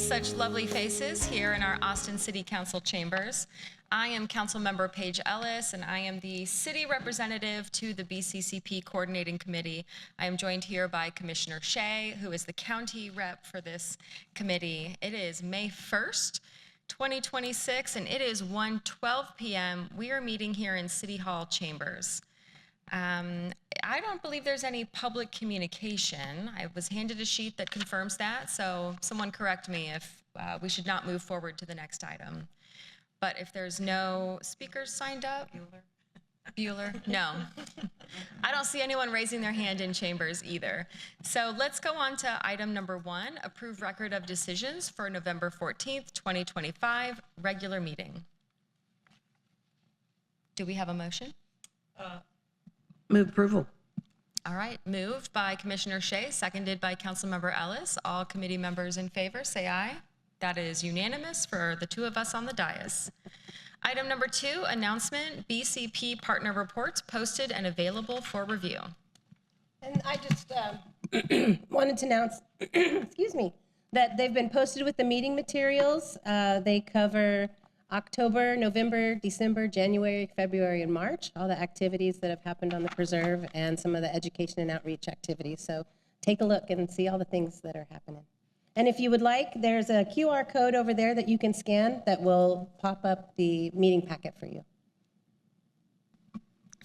such lovely faces here in our Austin City Council chambers. I am Councilmember Paige Ellis, and I am the city representative to the BCCP Coordinating Committee. I am joined here by Commissioner Shea, who is the county rep for this committee. It is May 1st, 2026, and it is 1:12 p.m. We are meeting here in City Hall chambers. I don't believe there's any public communication. I was handed a sheet that confirms that, so someone correct me if we should not move forward to the next item. But if there's no speakers signed up? Bueller? No. I don't see anyone raising their hand in chambers either. So let's go on to item number 1, approve record of decisions for November 14th, 2025, regular meeting. Do we have a motion? Move approval. All right, moved by Commissioner Shea, seconded by Councilmember Ellis. All committee members in favor, say aye. That is unanimous for the two of us on the dais. Item number 2, announcement, BCP partner reports posted and available for review. And I just wanted to announce, excuse me, that they've been posted with the meeting materials. They cover October, November, December, January, February, and March, all the activities that have happened on the preserve and some of the education and outreach activities. So take a look and see all the things that are happening. And if you would like, there's a QR code over there that you can scan that will pop up the meeting packet for you.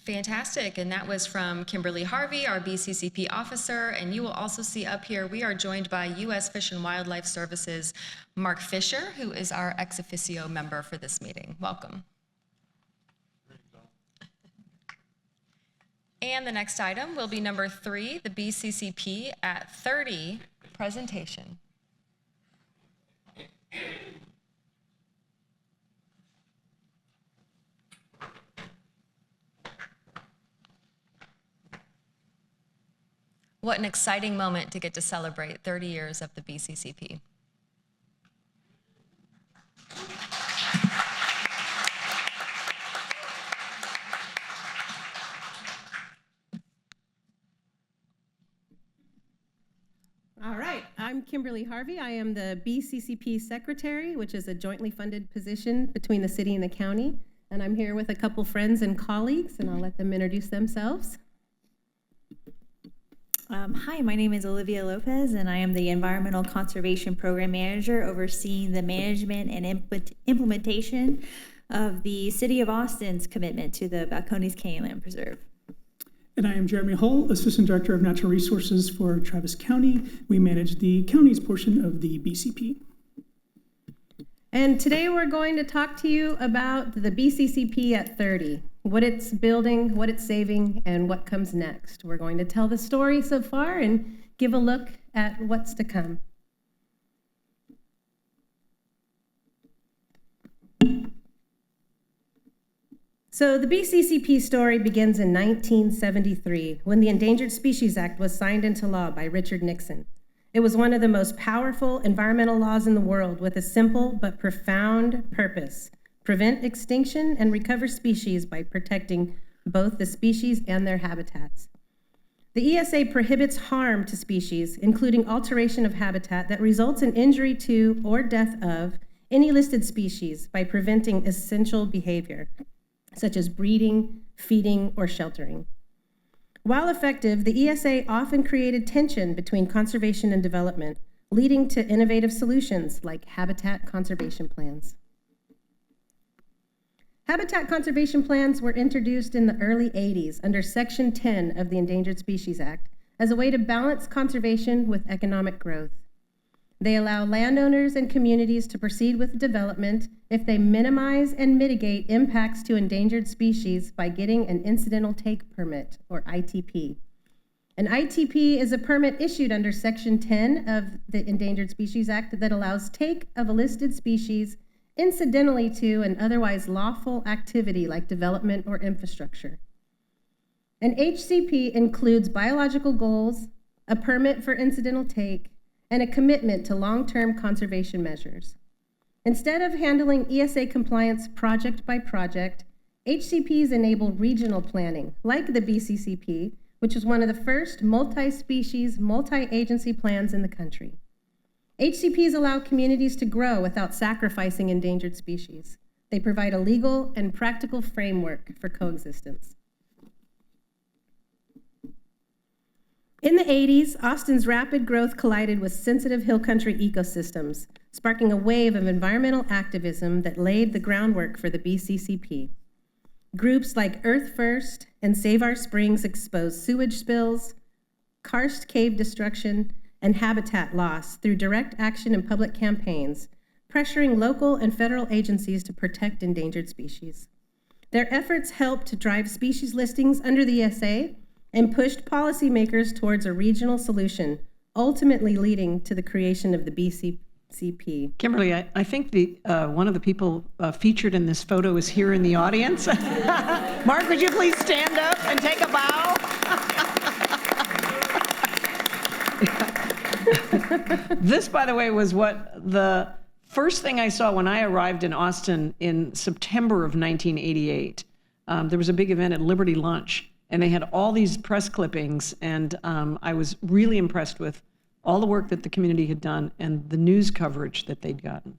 Fantastic, and that was from Kimberly Harvey, our BCCP officer, and you will also see up here, we are joined by U.S. Fish and Wildlife Services, Mark Fisher, who is our ex officio member for this meeting. Welcome. And the next item will be number 3, the BCCP at 30 presentation. What an exciting moment to get to celebrate 30 years of the BCCP. All right, I'm Kimberly Harvey. I am the BCCP Secretary, which is a jointly funded position between the city and the county. And I'm here with a couple friends and colleagues, and I'll let them introduce themselves. Hi, my name is Olivia Lopez, and I am the Environmental Conservation Program Manager overseeing the management and implementation of the City of Austin's commitment to the Balcones Canyon Land Preserve. And I am Jeremy Hull, Assistant Director of Natural Resources for Travis County. We manage the county's portion of the BCP. And today we're going to talk to you about the BCCP at 30, what it's building, what it's saving, and what comes next. We're going to tell the story so far and give a look at what's to come. So the BCCP story begins in 1973 when the Endangered Species Act was signed into law by Richard Nixon. It was one of the most powerful environmental laws in the world with a simple but profound purpose: prevent extinction and recover species by protecting both the species and their habitats. The ESA prohibits harm to species, including alteration of habitat that results in injury to or death of any listed species by preventing essential behavior, such as breeding, feeding, or sheltering. While effective, the ESA often created tension between conservation and development, leading to innovative solutions like habitat conservation plans. Habitat conservation plans were introduced in the early 80s under Section 10 of the Endangered Species Act as a way to balance conservation with economic growth. They allow landowners and communities to proceed with development if they minimize and mitigate impacts to endangered species by getting an incidental take permit, or ITP. An ITP is a permit issued under Section 10 of the Endangered Species Act that allows take of a listed species incidentally to an otherwise lawful activity like development or infrastructure. An HCP includes biological goals, a permit for incidental take, and a commitment to long-term conservation measures. Instead of handling ESA compliance project by project, HCPs enable regional planning, like the BCCP, which is one of the first multi-species, multi-agency plans in the country. HCPs allow communities to grow without sacrificing endangered species. They provide a legal and practical framework for coexistence. In the 80s, Austin's rapid growth collided with sensitive hill country ecosystems, sparking a wave of environmental activism that laid the groundwork for the BCCP. Groups like Earth First and Save Our Springs exposed sewage spills, karst cave destruction, and habitat loss through direct action and public campaigns, pressuring local and federal agencies to protect endangered species. Their efforts helped to drive species listings under the ESA and pushed policymakers towards a regional solution, ultimately leading to the creation of the BCCP. Kimberly, I think one of the people featured in this photo is here in the audience. Mark, would you please stand up and take a bow? This, by the way, was what the first thing I saw when I arrived in Austin in September of 1988. There was a big event at Liberty Lunch, and they had all these press clippings, and I was really impressed with all the work that the community had done and the news coverage that they'd gotten.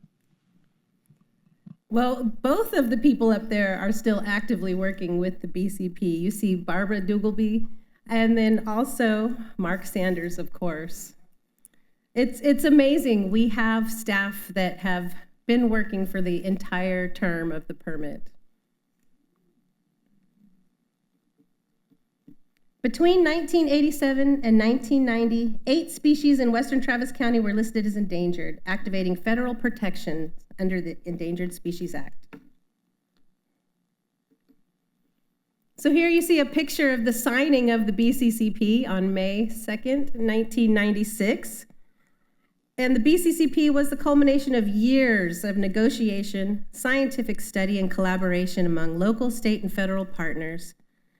Well, both of the people up there are still actively working with the BCP. You see Barbara Dugalby, and then also Mark Sanders, of course. It's amazing. We have staff that have been working for the entire term of the permit. Between 1987 and 1990, 8 species in western Travis County were listed as endangered, activating federal protections under the Endangered Species Act. So here you see a picture of the signing of the BCCP on May 2nd, 1996. And the BCCP was the culmination of years of negotiation, scientific study, and collaboration among local, state, and federal partners.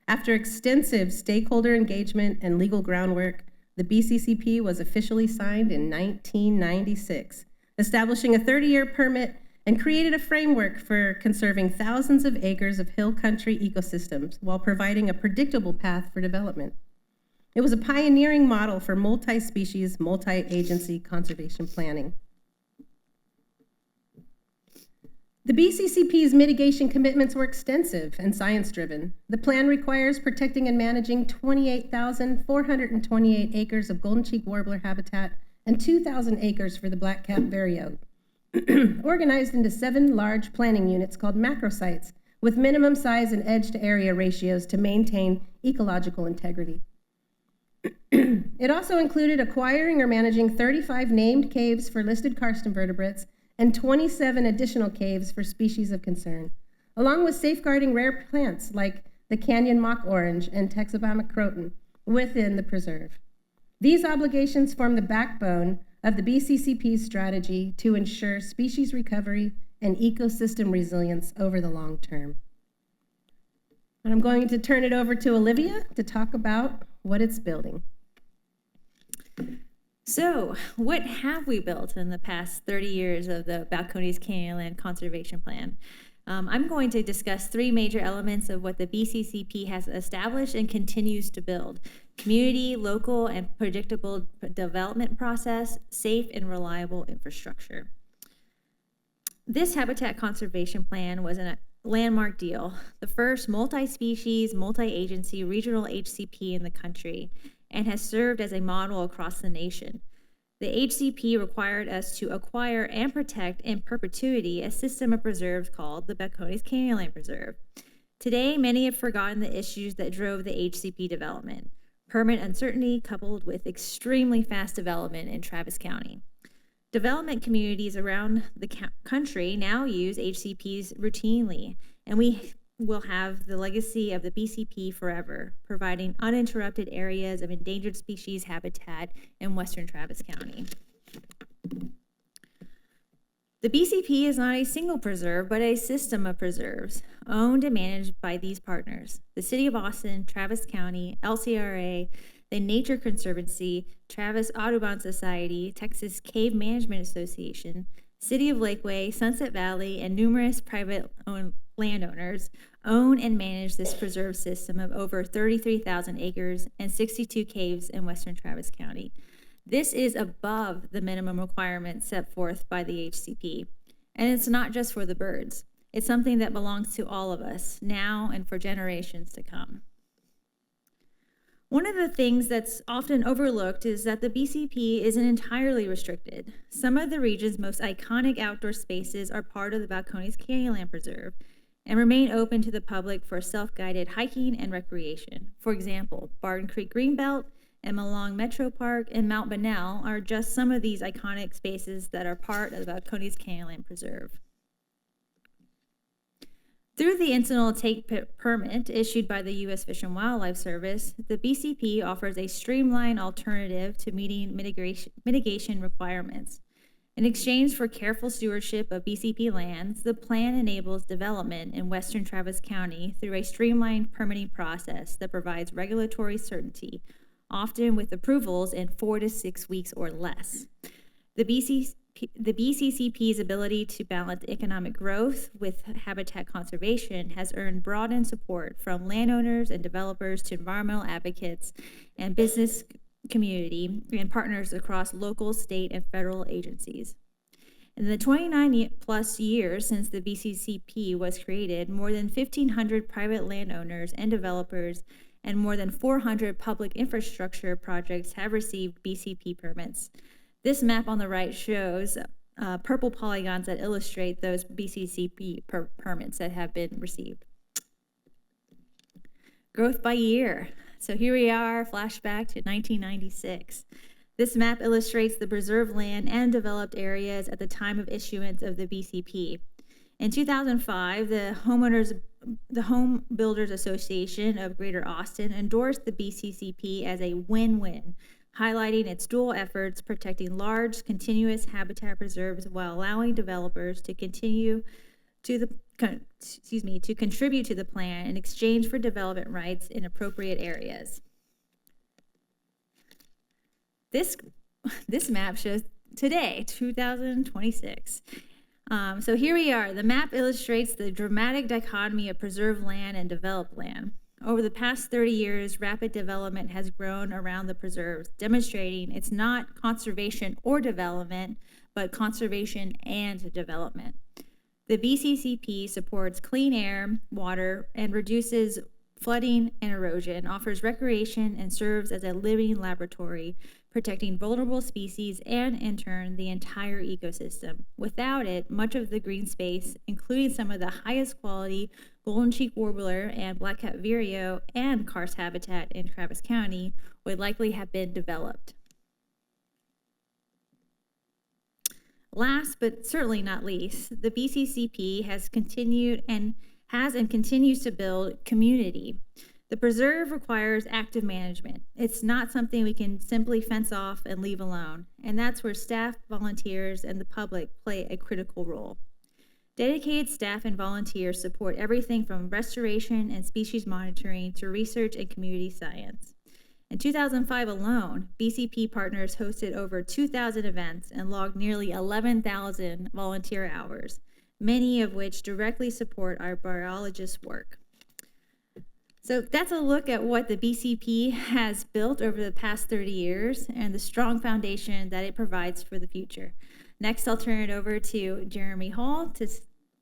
After extensive stakeholder engagement and legal groundwork, the BCCP was officially signed in 1996, establishing a 30-year permit and created a framework for conserving thousands of acres of hill country ecosystems while providing a predictable path for development. It was a pioneering model for multi-species, multi-agency conservation planning. The BCCP's mitigation commitments were extensive and science-driven. The plan requires protecting and managing 28,428 acres of golden cheek warbler habitat and 2,000 acres for the black-capped vireo, organized into 7 large planning units called macrosites with minimum size and edge-to-area ratios to maintain ecological integrity. It also included acquiring or managing 35 named caves for listed karst invertebrates and 27 additional caves for species of concern, along with safeguarding rare plants like the canyon mock orange and Texobama croton within the preserve. These obligations form the backbone of the BCCP's strategy to ensure species recovery and ecosystem resilience over the long term. And I'm going to turn it over to Olivia to talk about what it's building. So, what have we built in the past 30 years of the Balcones Canyonland Conservation Plan? I'm going to discuss 3 major elements of what the BCCP has established and continues to build: community, local, and predictable development process, safe and reliable infrastructure. This habitat conservation plan was a landmark deal, the first multi-species, multi-agency regional HCP in the country, and has served as a model across the nation. The HCP required us to acquire and protect in perpetuity a system of preserves called the Balcones Canyonland Preserve. Today, many have forgotten the issues that drove the HCP development: permit uncertainty coupled with extremely fast development in Travis County. Development communities around the country now use HCPs routinely, and we will have the legacy of the BCP forever, providing uninterrupted areas of endangered species habitat in western Travis County. The BCP is not a single preserve, but a system of preserves owned and managed by these partners: the City of Austin, Travis County, LCRA, the Nature Conservancy, Travis Audubon Society, Texas Cave Management Association, City of Lakeway, Sunset Valley, and numerous private-owned landowners own and manage this preserve system of over 33,000 acres and 62 caves in western Travis County. This is above the minimum requirements set forth by the HCP. And it's not just for the birds. It's something that belongs to all of us now and for generations to come. One of the things that's often overlooked is that the BCP isn't entirely restricted. Some of the region's most iconic outdoor spaces are part of the Balcones Canyonland Preserve and remain open to the public for self-guided hiking and recreation. For example, Barton Creek Greenbelt, Emma Long Metro Park, and Mount Bonnell are just some of these iconic spaces that are part of the Balcones Canyonland Preserve. Through the incidental take permit issued by the U.S. Fish and Wildlife Service, the BCP offers a streamlined alternative to meeting mitigation requirements. In exchange for careful stewardship of BCP lands, the plan enables development in western Travis County through a streamlined permitting process that provides regulatory certainty, often with approvals in 4 to 6 weeks or less. The BCCP's ability to balance economic growth with habitat conservation has earned broadened support from landowners and developers to environmental advocates and business community and partners across local, state, and federal agencies. In the 29 plus years since the BCCP was created, more than 1,500 private landowners and developers and more than 400 public infrastructure projects have received BCP permits. This map on the right shows purple polygons that illustrate those BCCP permits that have been received. Growth by year. So here we are, flashback to 1996. This map illustrates the preserved land and developed areas at the time of issuance of the BCP. In 2005, the Home Builders Association of Greater Austin endorsed the BCCP as a win-win, highlighting its dual efforts protecting large, continuous habitat preserves while allowing developers to contribute to the plan in exchange for development rights in appropriate areas. This map shows today, 2026. So here we are. The map illustrates the dramatic dichotomy of preserved land and developed land. Over the past 30 years, rapid development has grown around the preserves, demonstrating it's not conservation or development, but conservation and development. The BCCP supports clean air, water, and reduces flooding and erosion, offers recreation, and serves as a living laboratory, protecting vulnerable species and, in turn, the entire ecosystem. Without it, much of the green space, including some of the highest quality golden cheek warbler and black-cap vireo and karst habitat in Travis County, would likely have been developed. Last, but certainly not least, the BCCP has continued and continues to build community. The preserve requires active management. It's not something we can simply fence off and leave alone, and that's where staff, volunteers, and the public play a critical role. Dedicated staff and volunteers support everything from restoration and species monitoring to research and community science. In 2005 alone, BCP partners hosted over 2,000 events and logged nearly 11,000 volunteer hours, many of which directly support our biologists' work. So that's a look at what the BCP has built over the past 30 years and the strong foundation that it provides for the future. Next, I'll turn it over to Jeremy Hall to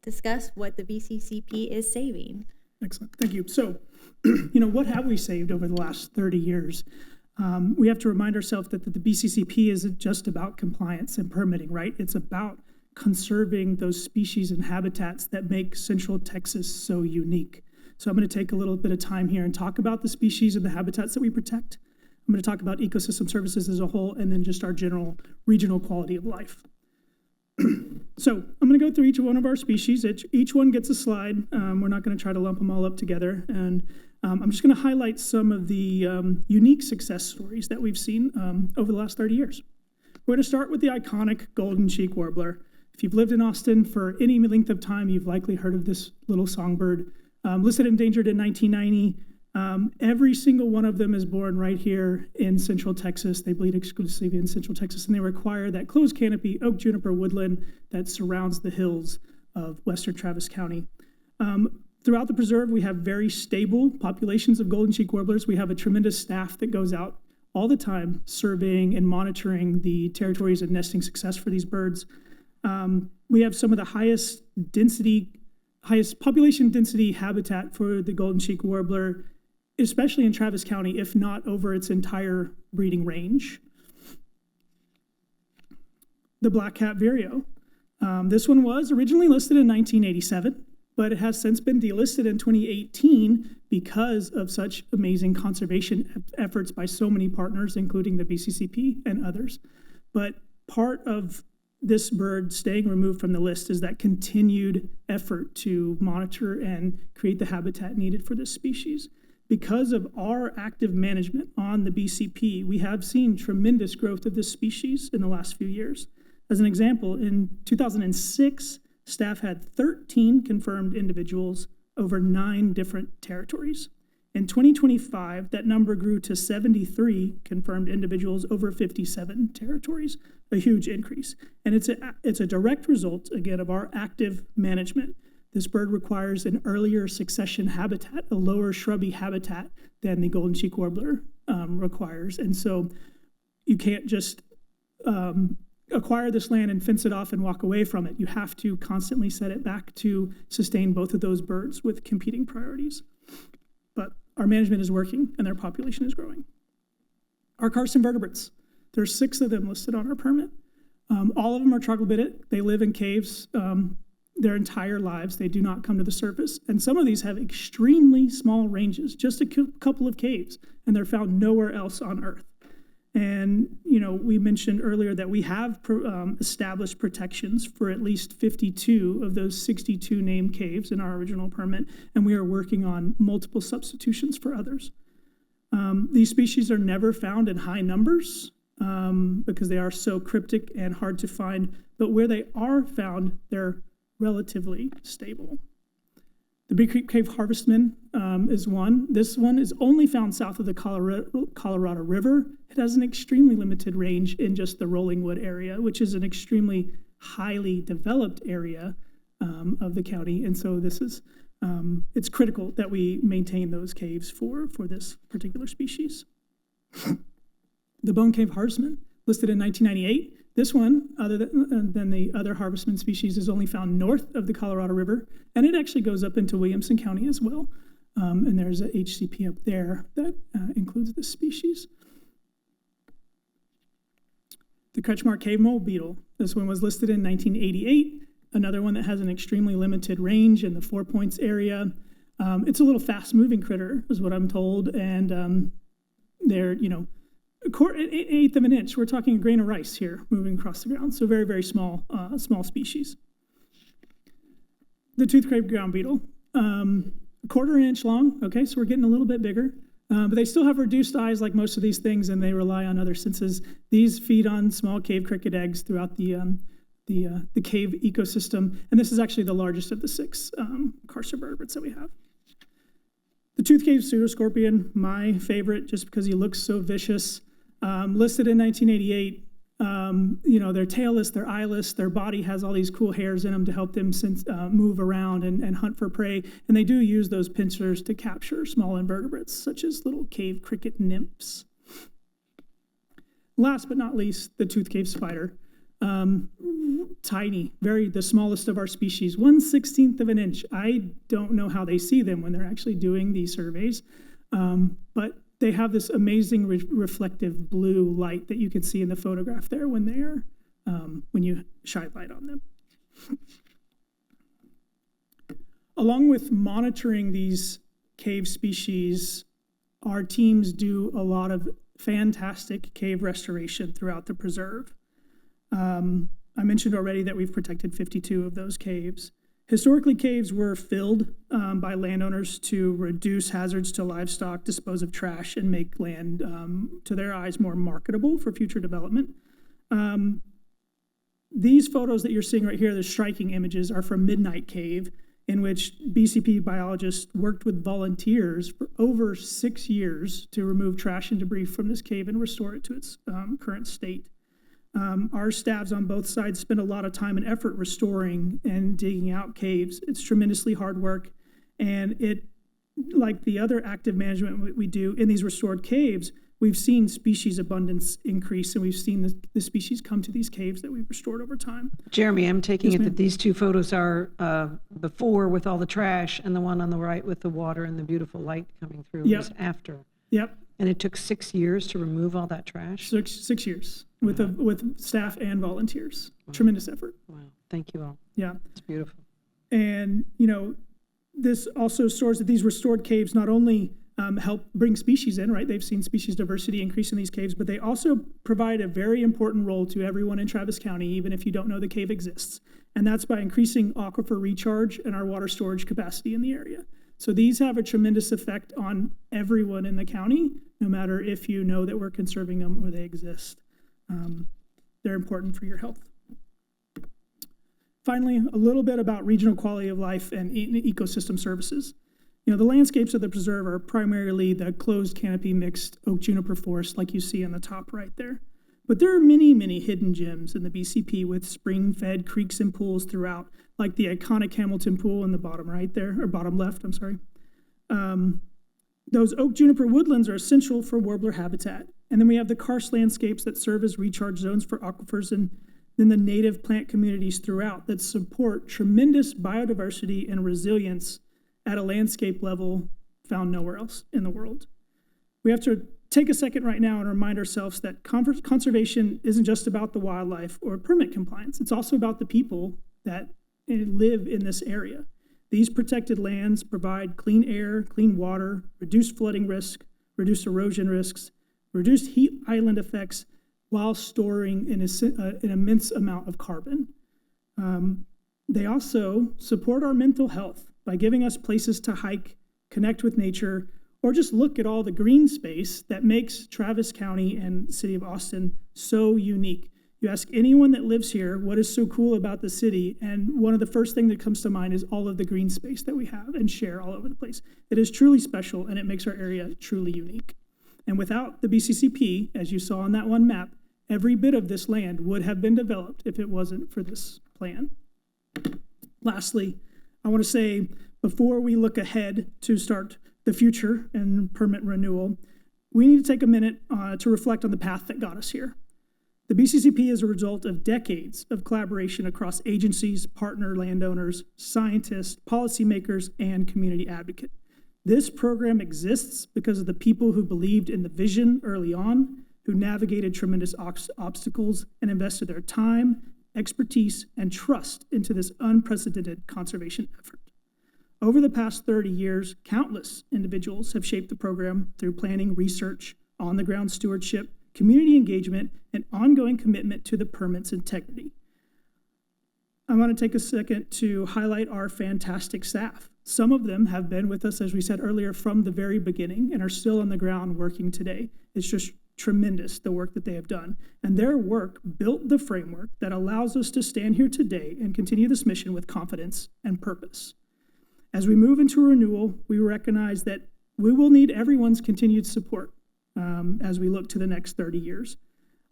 discuss what the BCCP is saving. Excellent, thank you. So, what have we saved over the last 30 years? We have to remind ourselves that the BCCP isn't just about compliance and permitting, right? It's about conserving those species and habitats that make Central Texas so unique. So I'm going to take a little bit of time here and talk about the species and the habitats that we protect. I'm going to talk about ecosystem services as a whole, and then just our general regional quality of life. So I'm going to go through each one of our species. Each one gets a slide. We're not going to try to lump them all up together. And I'm just going to highlight some of the unique success stories that we've seen over the last 30 years. We're going to start with the iconic golden cheek warbler. If you've lived in Austin for any length of time, you've likely heard of this little songbird. Listed endangered in 1990. Every single one of them is born right here in Central Texas. They breed exclusively in Central Texas, and they require that closed canopy oak juniper woodland that surrounds the hills of western Travis County. Throughout the preserve, we have very stable populations of golden cheek warblers. We have a tremendous staff that goes out all the time, surveying and monitoring the territories and nesting success for these birds. We have some of the highest population density habitat for the golden cheek warbler, especially in Travis County, if not over its entire breeding range. The black-cap vireo. This one was originally listed in 1987, but it has since been delisted in 2018 because of such amazing conservation efforts by so many partners, including the BCCP and others. But part of this bird staying removed from the list is that continued effort to monitor and create the habitat needed for this species. Because of our active management on the BCP, we have seen tremendous growth of this species in the last few years. As an example, in 2006, staff had 13 confirmed individuals over 9 different territories. In 2025, that number grew to 73 confirmed individuals over 57 territories, a huge increase. And it's a direct result, again, of our active management. This bird requires an earlier succession habitat, a lower shrubby habitat than the golden cheek warbler requires. And so you can't just acquire this land and fence it off and walk away from it. You have to constantly set it back to sustain both of those birds with competing priorities. But our management is working and their population is growing. Our karst invertebrates, there's 6 of them listed on our permit. All of them are troglodytic. They live in caves their entire lives. They do not come to the surface. And some of these have extremely small ranges, just a couple of caves, and they're found nowhere else on Earth. And, we mentioned earlier that we have established protections for at least 52 of those 62 named caves in our original permit, and we are working on multiple substitutions for others. These species are never found in high numbers because they are so cryptic and hard to find, but where they are found, they're relatively stable. The Big Creek Cave harvestman is one. This one is only found south of the Colorado River. It has an extremely limited range in just the Rolling Wood area, which is an extremely highly developed area of the county. And so this is, it's critical that we maintain those caves for this particular species. The Bone Cave harvestman, listed in 1998. This one, other than the other harvestman species, is only found north of the Colorado River, and it actually goes up into Williamson County as well. And there's a HCP up there that includes this species. The Kretschmar cave mole beetle. This one was listed in 1988. Another one that has an extremely limited range in the 4 Points area. It's a little fast-moving critter, is what I'm told, and they're, an eighth of an inch. We're talking a grain of rice here moving across the ground. So very, very small species. The tooth-craved ground beetle, a quarter inch long. Okay, so we're getting a little bit bigger. But they still have reduced eyes like most of these things, and they rely on other senses. These feed on small cave cricket eggs throughout the cave ecosystem. And this is actually the largest of the 6 karst invertebrates that we have. The tooth cave pseudoscorpion, my favorite, just because he looks so vicious. Listed in 1988, they're tailless, they're eyeless, their body has all these cool hairs in them to help them move around and hunt for prey. And they do use those pincers to capture small invertebrates, such as little cave cricket nymphs. Last but not least, the tooth cave spider. Tiny, the smallest of our species, 1/16 of an inch. I don't know how they see them when they're actually doing these surveys, but they have this amazing reflective blue light that you can see in the photograph there when they're when you shine light on them. Along with monitoring these cave species, our teams do a lot of fantastic cave restoration throughout the preserve. I mentioned already that we've protected 52 of those caves. Historically, caves were filled by landowners to reduce hazards to livestock, dispose of trash, and make land, to their eyes, more marketable for future development. These photos that you're seeing right here, the striking images, are from Midnight Cave, in which BCP biologists worked with volunteers for over 6 years to remove trash and debris from this cave and restore it to its current state. Our staffs on both sides spend a lot of time and effort restoring and digging out caves. It's tremendously hard work, and it, like the other active management we do in these restored caves, we've seen species abundance increase, and we've seen the species come to these caves that we've restored over time. Jeremy, I'm taking Yes, it ma'am. that these two photos are before with all the trash, and the one on the right with the water and the beautiful light coming through Yep. is after. Yep, And it took 6 years to remove all that trash? 6 years with staff and volunteers. Tremendous effort. Wow, thank you all. Yeah. It's beautiful. And, this also stores that these restored caves not only help bring species in, right? They've seen species diversity increase in these caves, but they also provide a very important role to everyone in Travis County, even if you don't know the cave exists. And that's by increasing aquifer recharge and our water storage capacity in the area. So these have a tremendous effect on everyone in the county, no matter if you know that we're conserving them or they exist. They're important for your health. Finally, a little bit about regional quality of life and ecosystem services. The landscapes of the preserve are primarily the closed canopy mixed oak juniper forest like you see on the top right there. But there are many, many hidden gems in the BCP with spring-fed creeks and pools throughout, like the iconic Hamilton Pool in the bottom right there, or bottom left, I'm sorry. Those oak juniper woodlands are essential for warbler habitat. And then we have the karst landscapes that serve as recharge zones for aquifers, and then the native plant communities throughout that support tremendous biodiversity and resilience at a landscape level found nowhere else in the world. We have to take a second right now and remind ourselves that conservation isn't just about the wildlife or permit compliance. It's also about the people that live in this area. These protected lands provide clean air, clean water, reduced flooding risk, reduced erosion risks, reduced heat island effects, while storing an immense amount of carbon. They also support our mental health by giving us places to hike, connect with nature, or just look at all the green space that makes Travis County and the city of Austin so unique. You ask anyone that lives here what is so cool about the city, and one of the first things that comes to mind is all of the green space that we have and share all over the place. It is truly special, and it makes our area truly unique. And without the BCCP, as you saw on that one map, every bit of this land would have been developed if it wasn't for this plan. Lastly, I want to say, before we look ahead to start the future and permit renewal, we need to take a minute to reflect on the path that got us here. The BCCP is a result of decades of collaboration across agencies, partner landowners, scientists, policymakers, and community advocates. This program exists because of the people who believed in the vision early on, who navigated tremendous obstacles and invested their time, expertise, and trust into this unprecedented conservation effort. Over the past 30 years, countless individuals have shaped the program through planning, research, on-the-ground stewardship, community engagement, and ongoing commitment to the permit's integrity. I want to take a second to highlight our fantastic staff. Some of them have been with us, as we said earlier, from the very beginning and are still on the ground working today. It's just tremendous, the work that they have done. And their work built the framework that allows us to stand here today and continue this mission with confidence and purpose. As we move into renewal, we recognize that we will need everyone's continued support as we look to the next 30 years,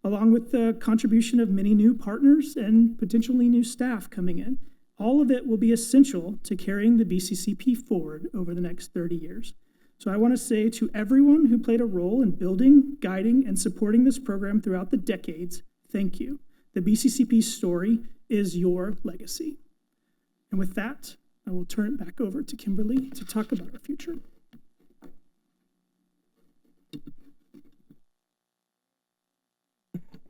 along with the contribution of many new partners and potentially new staff coming in. All of it will be essential to carrying the BCCP forward over the next 30 years. So I want to say to everyone who played a role in building, guiding, and supporting this program throughout the decades, thank you. The BCCP story is your legacy. And with that, I will turn it back over to Kimberly to talk about our future.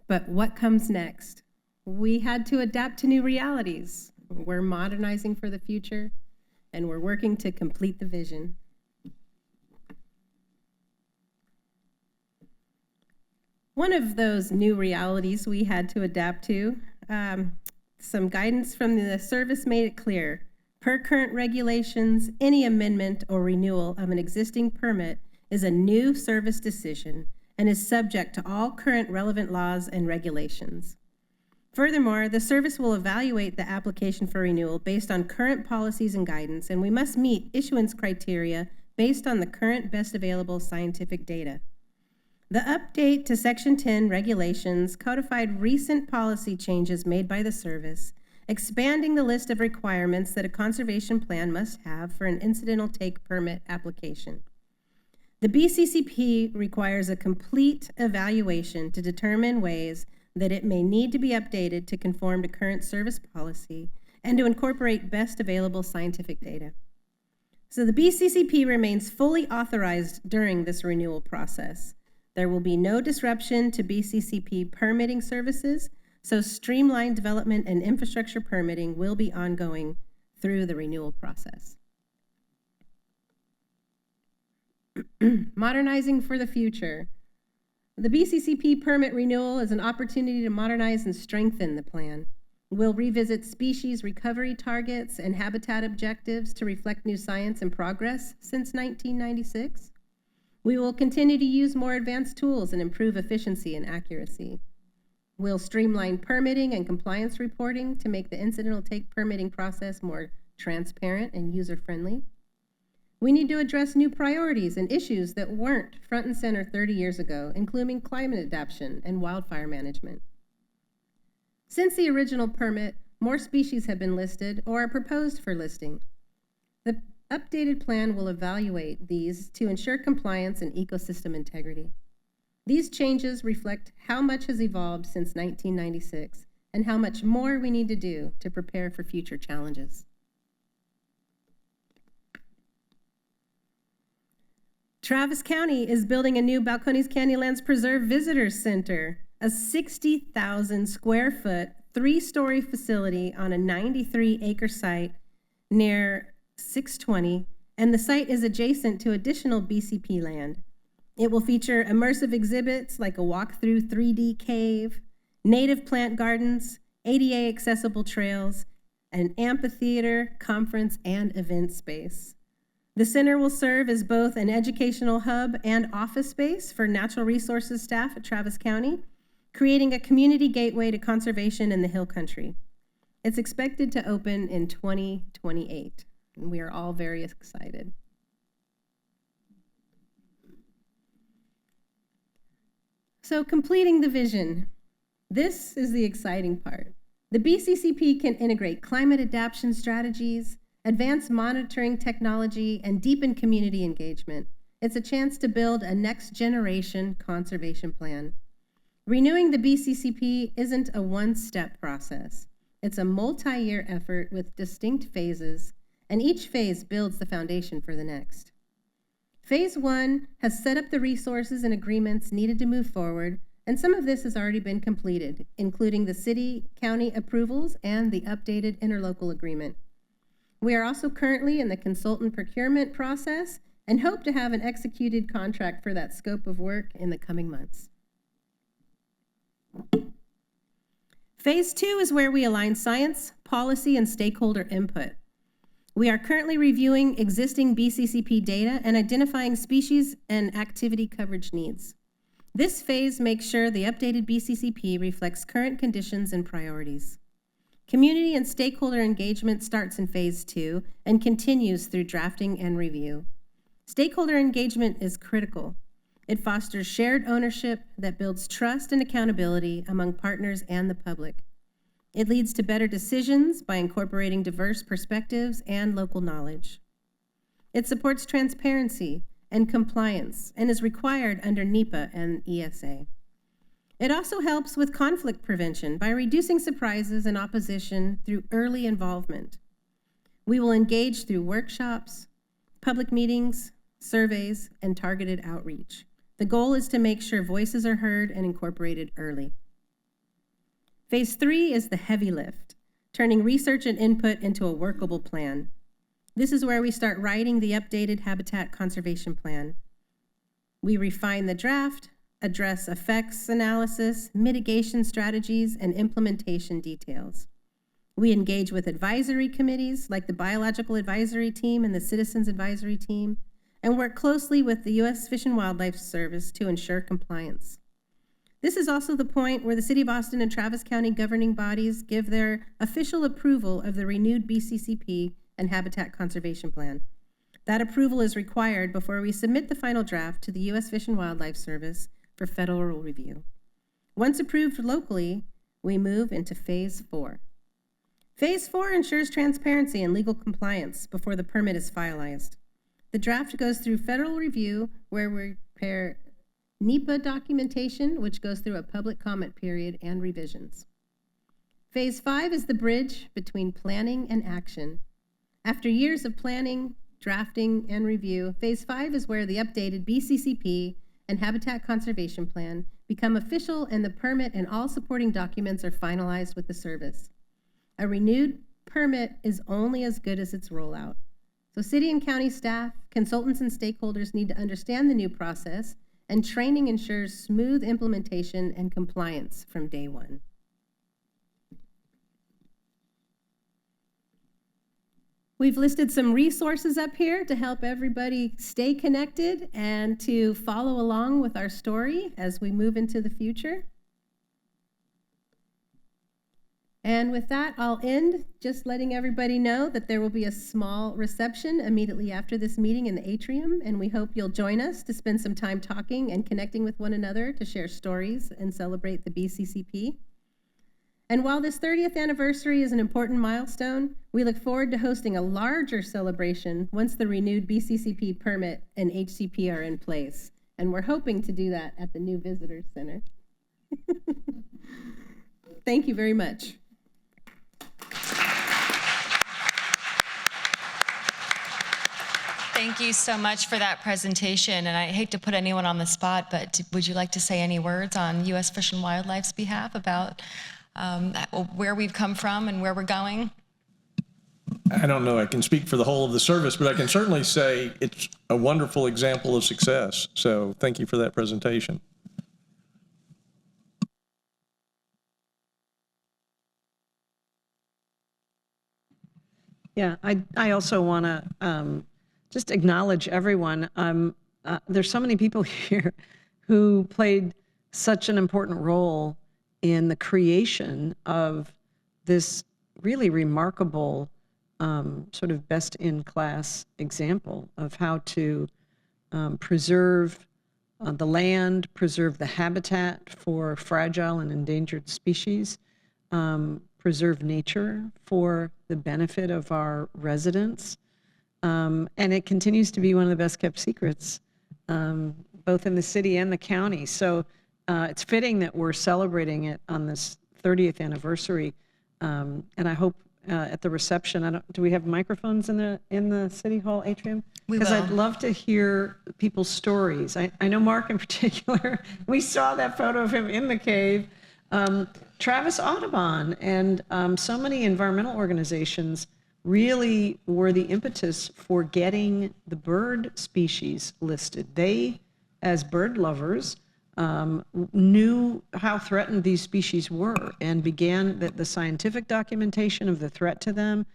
But what comes next? We had to adapt to new realities. We're modernizing for the future, and we're working to complete the vision. One of those new realities we had to adapt to, some guidance from the service made it clear. Per current regulations, any amendment or renewal of an existing permit is a new service decision and is subject to all current relevant laws and regulations. Furthermore, the service will evaluate the application for renewal based on current policies and guidance, and we must meet issuance criteria based on the current best available scientific data. The update to Section 10 regulations codified recent policy changes made by the service, expanding the list of requirements that a conservation plan must have for an incidental take permit application. The BCCP requires a complete evaluation to determine ways that it may need to be updated to conform to current service policy and to incorporate best available scientific data. So the BCCP remains fully authorized during this renewal process. There will be no disruption to BCCP permitting services, so streamlined development and infrastructure permitting will be ongoing through the renewal process. Modernizing for the future. The BCCP permit renewal is an opportunity to modernize and strengthen the plan. We'll revisit species recovery targets and habitat objectives to reflect new science and progress since 1996. We will continue to use more advanced tools and improve efficiency and accuracy. We'll streamline permitting and compliance reporting to make the incidental take permitting process more transparent and user-friendly. We need to address new priorities and issues that weren't front and center 30 years ago, including climate adaptation and wildfire management. Since the original permit, more species have been listed or are proposed for listing. The updated plan will evaluate these to ensure compliance and ecosystem integrity. These changes reflect how much has evolved since 1996 and how much more we need to do to prepare for future challenges. Travis County is building a new Balcones Canyonlands Preserve Visitor Center, a 60,000 square foot, 3-story facility on a 93-acre site near 620, and the site is adjacent to additional BCP land. It will feature immersive exhibits like a walk-through 3D cave, native plant gardens, ADA accessible trails, an amphitheater, conference, and event space. The center will serve as both an educational hub and office space for natural resources staff at Travis County, creating a community gateway to conservation in the Hill Country. It's expected to open in 2028, and we are all very excited. So completing the vision. This is the exciting part. The BCCP can integrate climate adaptation strategies, advance monitoring technology, and deepen community engagement. It's a chance to build a next-generation conservation plan. Renewing the BCCP isn't a one-step process. It's a multi-year effort with distinct phases, and each phase builds the foundation for the next. Phase 1 has set up the resources and agreements needed to move forward, and some of this has already been completed, including the city-county approvals and the updated interlocal agreement. We are also currently in the consultant procurement process and hope to have an executed contract for that scope of work in the coming months. Phase 2 is where we align science, policy, and stakeholder input. We are currently reviewing existing BCCP data and identifying species and activity coverage needs. This phase makes sure the updated BCCP reflects current conditions and priorities. Community and stakeholder engagement starts in Phase 2 and continues through drafting and review. Stakeholder engagement is critical. It fosters shared ownership that builds trust and accountability among partners and the public. It leads to better decisions by incorporating diverse perspectives and local knowledge. It supports transparency and compliance and is required under NEPA and ESA. It also helps with conflict prevention by reducing surprises and opposition through early involvement. We will engage through workshops, public meetings, surveys, and targeted outreach. The goal is to make sure voices are heard and incorporated early. Phase 3 is the heavy lift, turning research and input into a workable plan. This is where we start writing the updated habitat conservation plan. We refine the draft, address effects analysis, mitigation strategies, and implementation details. We engage with advisory committees like the Biological Advisory Team and the Citizens Advisory Team, and work closely with the U.S. Fish and Wildlife Service to ensure compliance. This is also the point where the City of Austin and Travis County governing bodies give their official approval of the renewed BCCP and Habitat Conservation Plan. That approval is required before we submit the final draft to the U.S. Fish and Wildlife Service for federal review. Once approved locally, we move into Phase 4. Phase 4 ensures transparency and legal compliance before the permit is finalized. The draft goes through federal review where we prepare NEPA documentation, which goes through a public comment period and revisions. Phase 5 is the bridge between planning and action. After years of planning, drafting, and review, Phase 5 is where the updated BCCP and Habitat Conservation Plan become official and the permit and all supporting documents are finalized with the service. A renewed permit is only as good as its rollout. So city and county staff, consultants, and stakeholders need to understand the new process, and training ensures smooth implementation and compliance from day one. We've listed some resources up here to help everybody stay connected and to follow along with our story as we move into the future. And with that, I'll end just letting everybody know that there will be a small reception immediately after this meeting in the atrium, and we hope you'll join us to spend some time talking and connecting with one another to share stories and celebrate the BCCP. And while this 30th anniversary is an important milestone, we look forward to hosting a larger celebration once the renewed BCCP permit and HCP are in place. And we're hoping to do that at the new Visitor Center. Thank you very much. Thank you so much for that presentation. And I hate to put anyone on the spot, but would you like to say any words on U.S. Fish and Wildlife's behalf about where we've come from and where we're going? I don't know I can speak for the whole of the service, but I can certainly say it's a wonderful example of success. So thank you for that presentation. Yeah, I also want to just acknowledge everyone. There's so many people here who played such an important role in the creation of this really remarkable sort of best-in-class example of how to preserve the land, preserve the habitat for fragile and endangered species, preserve nature for the benefit of our residents. And it continues to be one of the best kept secrets, both in the city and the county. So it's fitting that we're celebrating it on this 30th anniversary. And I hope at the reception, do we have microphones in the City Hall atrium? Because I'd love to hear people's stories. I know Mark in particular, we saw that photo of him in the cave. Travis Audubon and so many environmental organizations really were the impetus for getting the bird species listed. They, as bird lovers, knew how threatened these species were and began the scientific documentation of the threat to them,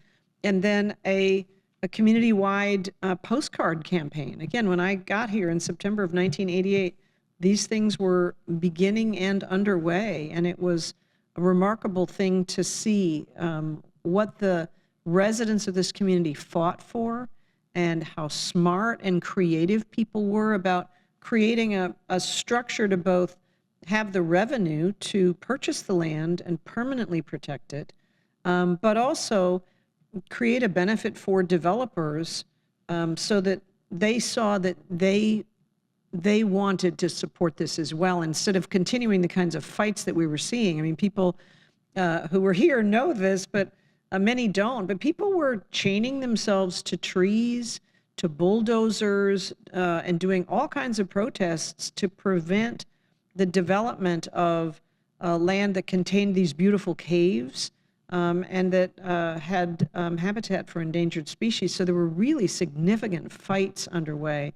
and then a community-wide postcard campaign. Again, when I got here in September of 1988, these things were beginning and underway, and it was a remarkable thing to see what the residents of this community fought for and how smart and creative people were about creating a structure to both have the revenue to purchase the land and permanently protect it, but also create a benefit for developers so that they saw that they wanted to support this as well, instead of continuing the kinds of fights that we were seeing. I mean, people who were here know this, but many don't. But people were chaining themselves to trees, to bulldozers, and doing all kinds of protests to prevent the development of land that contained these beautiful caves and that had habitat for endangered species. So there were really significant fights underway.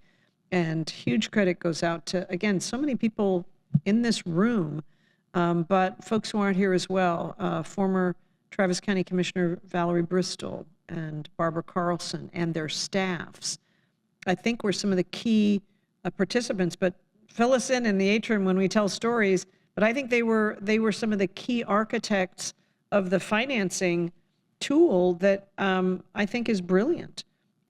And huge credit goes out to, again, so many people in this room, but folks who aren't here as well. Former Travis County Commissioner Valerie Bristol and Barbara Carlson and their staffs, I think, were some of the key participants. But fill us in the atrium when we tell stories. But I think they were some of the key architects of the financing tool that I think is brilliant.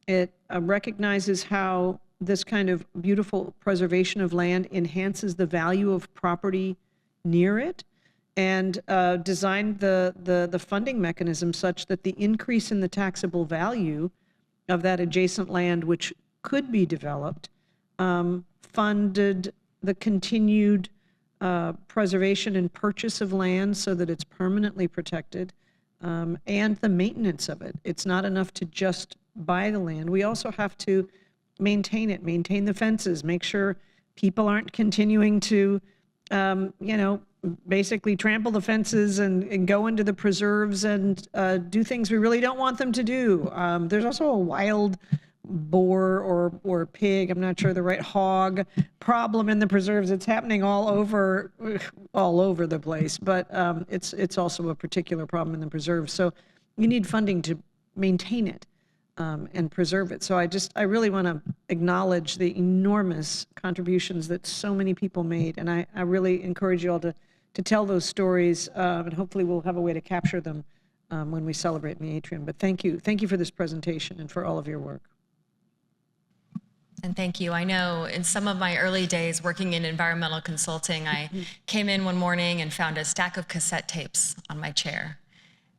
It recognizes how this kind of beautiful preservation of land enhances the value of property near it, and designed the funding mechanism such that the increase in the taxable value of that adjacent land, which could be developed, funded the continued preservation and purchase of land so that it's permanently protected, and the maintenance of it. It's not enough to just buy the land. We also have to maintain it, maintain the fences, make sure people aren't continuing to, basically trample the fences and go into the preserves and do things we really don't want them to do. There's also a wild boar or pig, I'm not sure the right, hog problem in the preserves. It's happening all over the place, but it's also a particular problem in the preserves. So you need funding to maintain it and preserve it. So I really want to acknowledge the enormous contributions that so many people made, and I really encourage you all to tell those stories, and hopefully we'll have a way to capture them when we celebrate in the atrium. But thank you for this presentation and for all of your work. And thank you. I know in some of my early days working in environmental consulting, I came in one morning and found a stack of cassette tapes on my chair.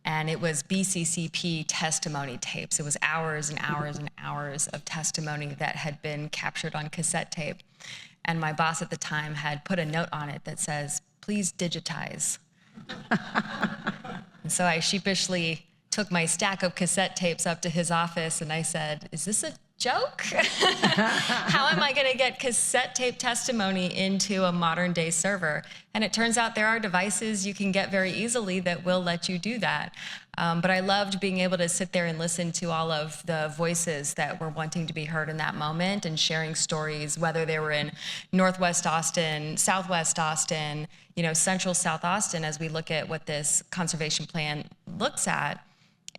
And it was BCCP testimony tapes. It was hours and hours and hours of testimony that had been captured on cassette tape. And my boss at the time had put a note on it that says, "Please digitize." And so I sheepishly took my stack of cassette tapes up to his office and I said, "Is this a joke? How am I going to get cassette tape testimony into a modern day server?" And it turns out there are devices you can get very easily that will let you do that. But I loved being able to sit there and listen to all of the voices that were wanting to be heard in that moment and sharing stories, whether they were in Northwest Austin, Southwest Austin, Central South Austin, as we look at what this conservation plan looks at.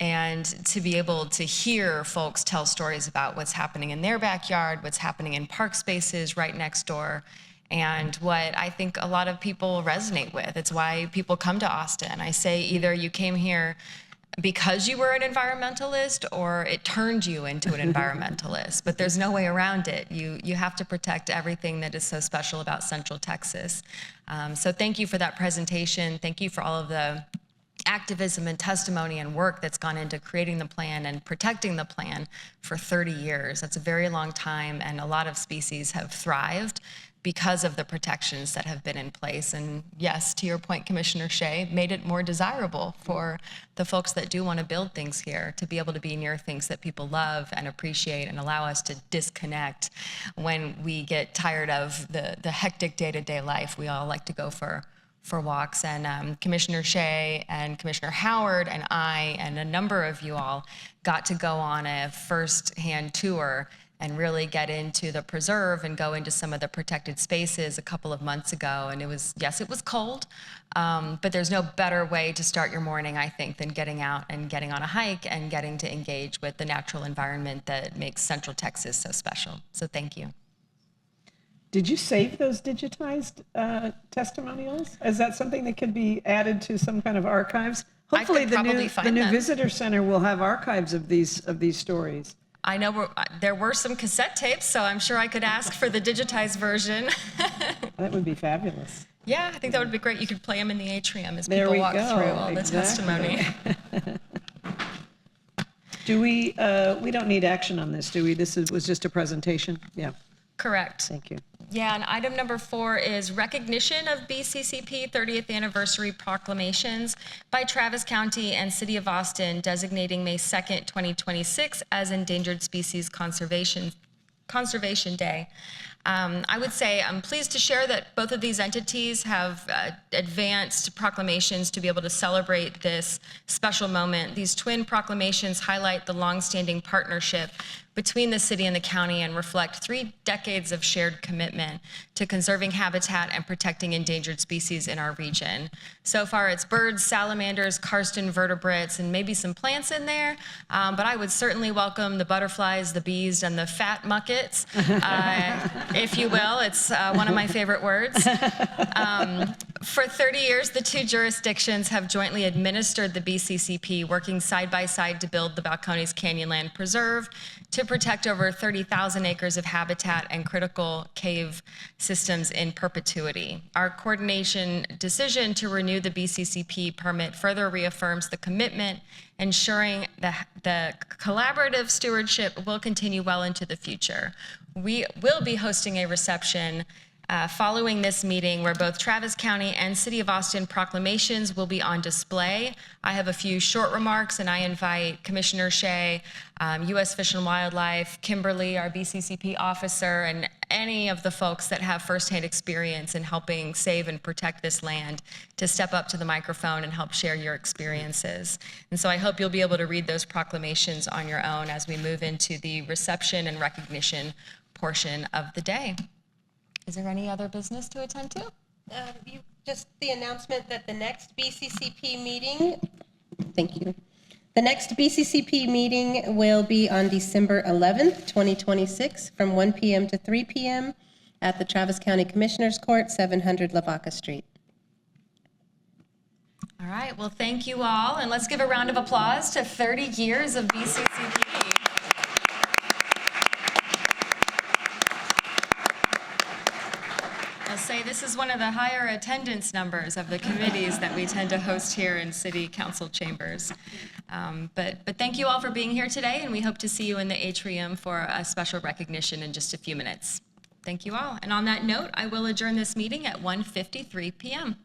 And to be able to hear folks tell stories about what's happening in their backyard, what's happening in park spaces right next door, and what I think a lot of people resonate with. It's why people come to Austin. I say either you came here because you were an environmentalist or it turned you into an environmentalist, but there's no way around it. You have to protect everything that is so special about Central Texas. So thank you for that presentation. Thank you for all of the activism and testimony and work that's gone into creating the plan and protecting the plan for 30 years. That's a very long time, and a lot of species have thrived because of the protections that have been in place. And yes, to your point, Commissioner Shea, made it more desirable for the folks that do want to build things here to be able to be near things that people love and appreciate and allow us to disconnect when we get tired of the hectic day-to-day life. We all like to go for walks, and Commissioner Shea and Commissioner Howard and I and a number of you all got to go on a first-hand tour and really get into the preserve and go into some of the protected spaces a couple of months ago. And it was cold, but there's no better way to start your morning, I think, than getting out and getting on a hike and getting to engage with the natural environment that makes Central Texas so special. So thank you. Did you save those digitized testimonials? Is that something that could be added to some kind of archives? Hopefully, the new visitor center will have archives of these stories. I know there were some cassette tapes, so I'm sure I could ask for the digitized version. That would be fabulous. Yeah, I think that would be great. You could play them in the atrium as people walk through all the testimony. Do we don't need action on this, do we? This was just a presentation? Yeah. Correct. Thank you. Yeah, and item number 4 is recognition of BCCP 30th anniversary proclamations by Travis County and City of Austin, designating May 2nd, 2026 as Endangered Species Conservation Day. I would say I'm pleased to share that both of these entities have advanced proclamations to be able to celebrate this special moment. These twin proclamations highlight the longstanding partnership between the city and the county and reflect 3 decades of shared commitment to conserving habitat and protecting endangered species in our region. So far, it's birds, salamanders, karst invertebrates, and maybe some plants in there, but I would certainly welcome the butterflies, the bees, and the fat muckets, if you will. It's one of my favorite words. For 30 years, the two jurisdictions have jointly administered the BCCP, working side by side to build the Balcones Canyonland Preserve to protect over 30,000 acres of habitat and critical cave systems in perpetuity. Our coordination decision to renew the BCCP permit further reaffirms the commitment, ensuring the collaborative stewardship will continue well into the future. We will be hosting a reception following this meeting where both Travis County and City of Austin proclamations will be on display. I have a few short remarks, and I invite Commissioner Shea, U.S. Fish and Wildlife, Kimberly, our BCCP officer, and any of the folks that have firsthand experience in helping save and protect this land to step up to the microphone and help share your experiences. And so I hope you'll be able to read those proclamations on your own as we move into the reception and recognition portion of the day. Is there any other business to attend to? Just the announcement that the next BCCP meeting, thank you. The next BCCP meeting will be on December 11th, 2026, from 1 p.m. to 3 p.m. at the Travis County Commissioners Court, 700 Lavaca Street. All right, well, thank you all, and let's give a round of applause to 30 years of BCCP. I'll say this is one of the higher attendance numbers of the committees that we tend to host here in City Council chambers. But thank you all for being here today, and we hope to see you in the atrium for a special recognition in just a few minutes. Thank you all. And on that note, I will adjourn this meeting at 1:53 p.m.